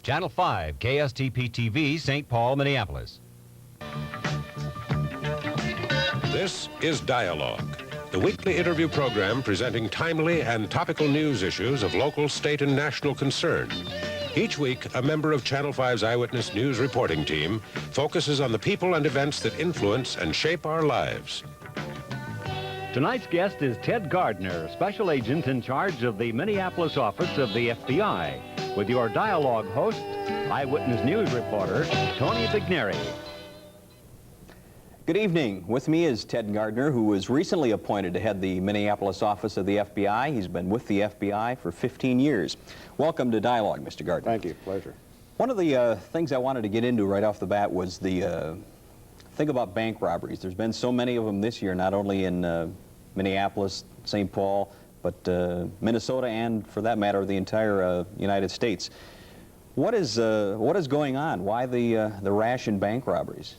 Channel 5, KSTP-TV, St. Paul, Minneapolis. This is Dialogue, the weekly interview program presenting timely and topical news issues of local, state, and national concern. Each week, a member of Channel 5's Eyewitness News reporting team focuses on the people and events that influence and shape our lives. Tonight's guest is Ted Gardner, special agent in charge of the Minneapolis office of the FBI, with your Dialogue host, Eyewitness News reporter, Tony Vignieri. Good evening. With me is Ted Gardner, who was recently appointed to head the Minneapolis office of the FBI. He's been with the FBI for 15 years. Welcome to Dialogue, Mr. Gardner. Thank you. Pleasure. One of the things I wanted to get into right off the bat was the thing about bank robberies. There's been so many of them this year, not only in Minneapolis, St. Paul, but Minnesota, and for that matter, the entire United States. What is going on? Why the rash in bank robberies?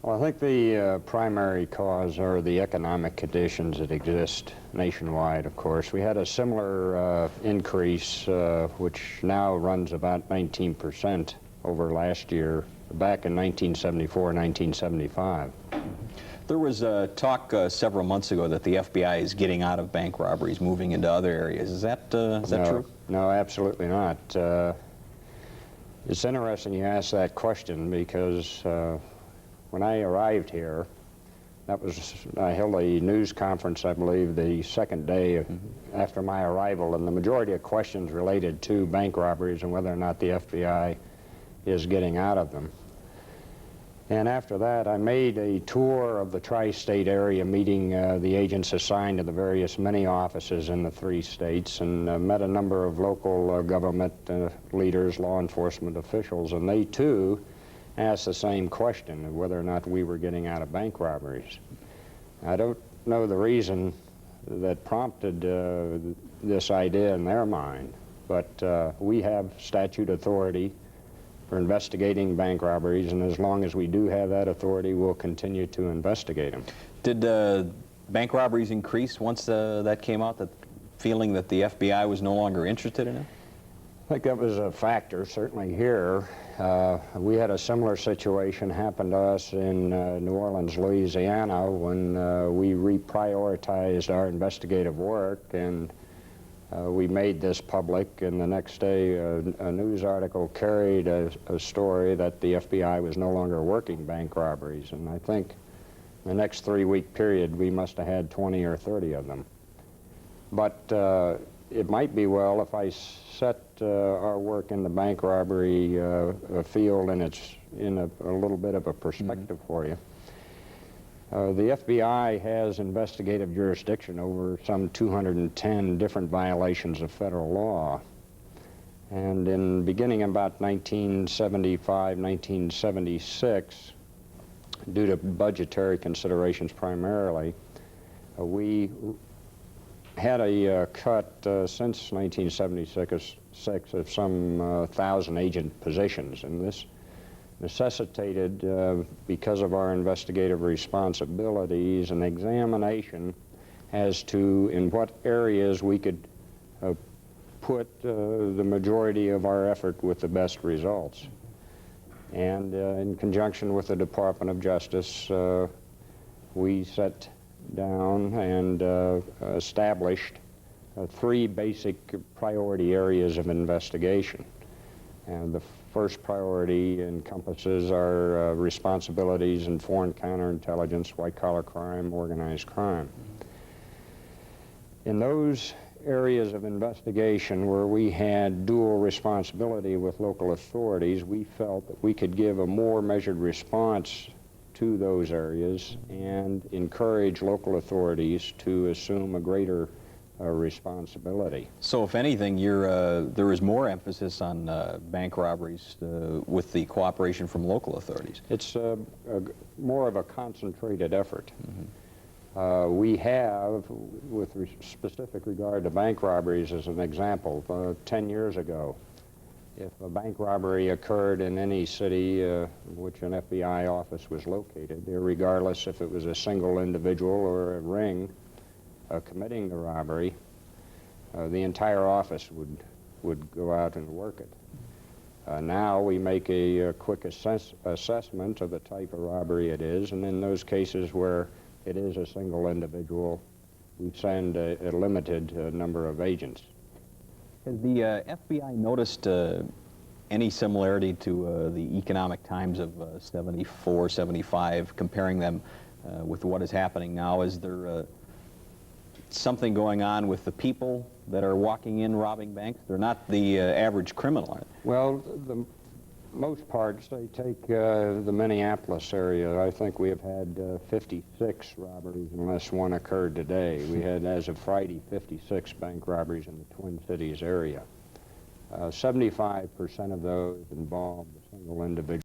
Well, I think the primary cause are the economic conditions that exist nationwide, of course. We had a similar increase, which now runs about 19% over last year, back in 1974, 1975. There was talk several months ago that the FBI is getting out of bank robberies, moving into other areas. Is that true? No, absolutely not. It's interesting you ask that question because when I arrived here, I held a news conference, I believe, the second day after my arrival, and the majority of questions related to bank robberies and whether or not the FBI is getting out of them. And after that, I made a tour of the tri-state area, meeting the agents assigned to the various mini offices in the 3 states, and met a number of local government leaders, law enforcement officials, and they too asked the same question of whether or not we were getting out of bank robberies. I don't know the reason that prompted this idea in their mind, but we have statute authority for investigating bank robberies, and as long as we do have that authority, we'll continue to investigate them. Did bank robberies increase once that came out, that feeling that the FBI was no longer interested in it? I think that was a factor, certainly here. We had a similar situation happen to us in New Orleans, Louisiana, when we reprioritized our investigative work, and we made this public, and the next day a news article carried a story that the FBI was no longer working bank robberies, and I think in the next 3-week period we must have had 20 or 30 of them. But it might be well if I set our work in the bank robbery field in a little bit of a perspective for you. The FBI has investigative jurisdiction over some 210 different violations of federal law. And beginning in about 1975, 1976, due to budgetary considerations primarily, we had a cut since 1976 of some 1,000 agent positions, and this necessitated, because of our investigative responsibilities, an examination as to in what areas we could put the majority of our effort with the best results. And in conjunction with the Department of Justice, we set down and established 3 basic priority areas of investigation. And the first priority encompasses our responsibilities in foreign counterintelligence, white-collar crime, organized crime. In those areas of investigation where we had dual responsibility with local authorities, we felt that we could give a more measured response to those areas and encourage local authorities to assume a greater responsibility. So if anything, there is more emphasis on bank robberies with the cooperation from local authorities. It's more of a concentrated effort. We have, with specific regard to bank robberies as an example, 10 years ago, if a bank robbery occurred in any city in which an FBI office was located, regardless if it was a single individual or a ring committing the robbery, the entire office would go out and work it. Now we make a quick assessment of the type of robbery it is, and in those cases where it is a single individual, we send a limited number of agents. Has the FBI noticed any similarity to the economic times of 74, 75, comparing them with what is happening now? Is there something going on with the people that are walking in robbing banks? They're not the average criminal. Well, the most part, say, take the Minneapolis area. I think we have had 56 robberies unless one occurred today. We had, as of Friday, 56 bank robberies in the Twin Cities area. 75% of those involved a single individual.